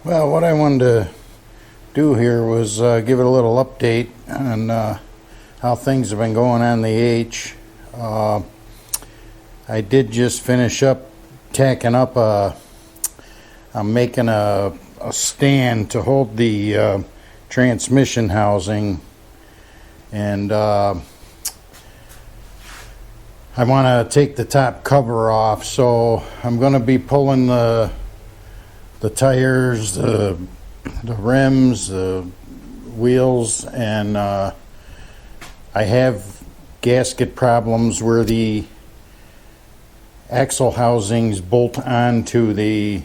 Well, what I wanted to do here was give it a little update on how things have been going on the H. I did just finish up tacking up I'm making a stand to hold the transmission housing, and I want to take the top cover off, so I'm going to be pulling the tires, the rims, the wheels, and I have gasket problems where the axle housings bolt onto the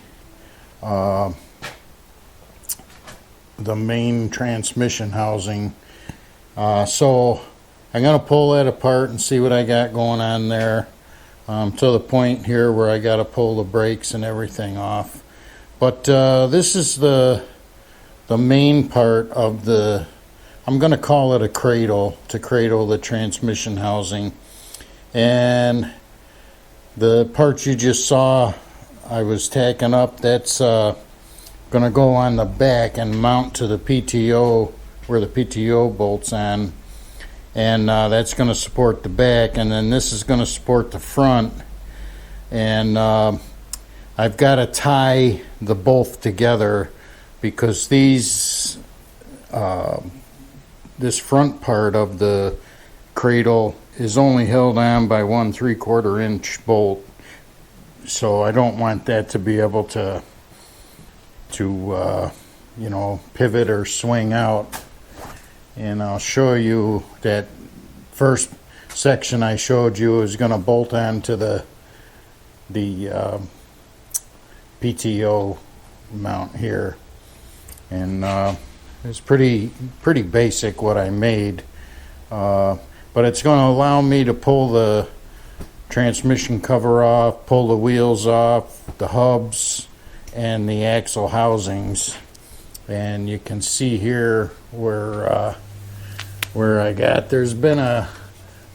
main transmission housing. So I'm going to pull that apart and see what I got going on there, to the point here where I got to pull the brakes and everything off. But this is the main part of the, I'm going to call it a cradle, to cradle the transmission housing. And the parts you just saw I was tacking up, that's going to go on the back and mount to the PTO, where the PTO bolts on. And that's going to support the back, and then this is going to support the front. And I've got to tie the both together because these this front part of the cradle is only held on by 1 3/4 inch bolt, so I don't want that to be able to you know, pivot or swing out. And I'll show you that first section I showed you is going to bolt onto the PTO mount here, and it's pretty basic what I made, but it's going to allow me to pull the transmission cover off, pull the wheels off, the hubs, and the axle housings. And you can see here where I got, there's been a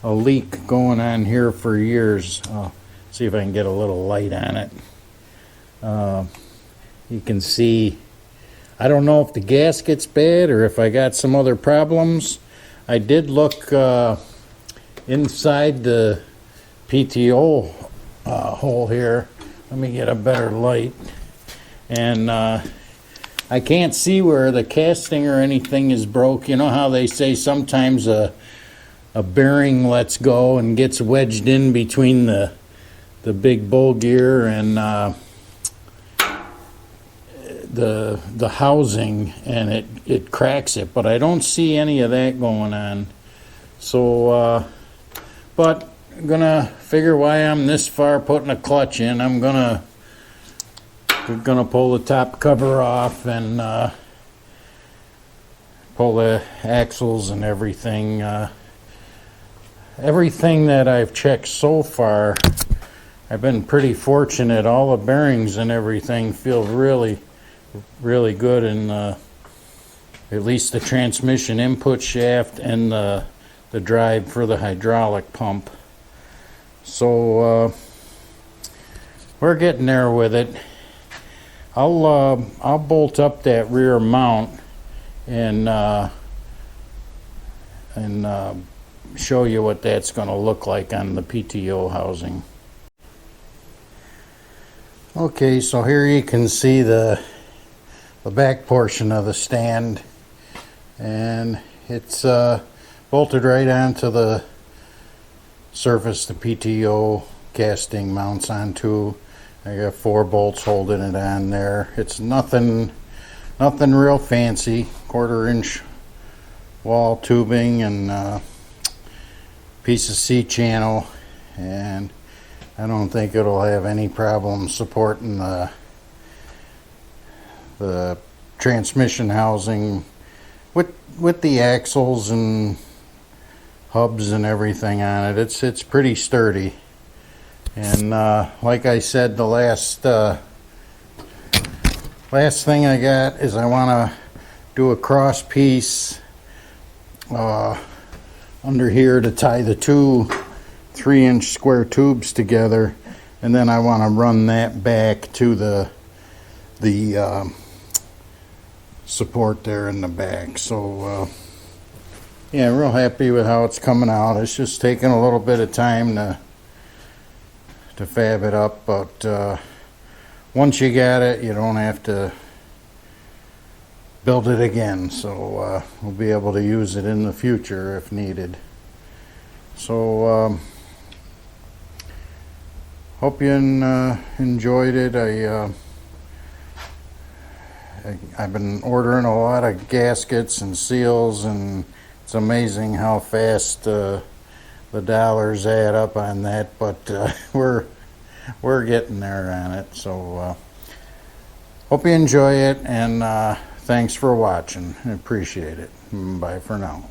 leak going on here for years. I'll see if I can get a little light on it. You can see, I don't know if the gasket's bad or if I got some other problems. I did look inside the PTO hole here. Let me get a better light. And I can't see where the casting or anything is broke. You know how they say sometimes a bearing lets go and gets wedged in between the big bull gear and the housing, and it cracks it, but I don't see any of that going on. So but I'm gonna figure why I'm this far putting a clutch in. I'm gonna pull the top cover off and pull the axles and everything. Everything that I've checked so far, I've been pretty fortunate. All the bearings and everything feel really good, in at least the transmission input shaft and the drive for the hydraulic pump. So we're getting there with it. I'll bolt up that rear mount and show you what that's going to look like on the PTO housing. Okay, so here you can see the back portion of the stand, and it's bolted right onto the surface the PTO casting mounts onto. I got 4 bolts holding it on there. It's nothing real fancy. 1/4 inch wall tubing and piece of C-channel, and I don't think it'll have any problem supporting the transmission housing with the axles and hubs and everything on it. It's pretty sturdy. And like I said, the last thing I got is I want to do a cross piece under here to tie the 2 3-inch square tubes together, and then I want to run that back to the support there in the back. So yeah, real happy with how it's coming out. It's just taking a little bit of time to fab it up, but once you got it, you don't have to build it again. So we'll be able to use it in the future if needed. So hope you enjoyed it. I've been ordering a lot of gaskets and seals, and it's amazing how fast the dollars add up on that, but we're getting there on it. So hope you enjoy it, and thanks for watching. I appreciate it. Bye for now.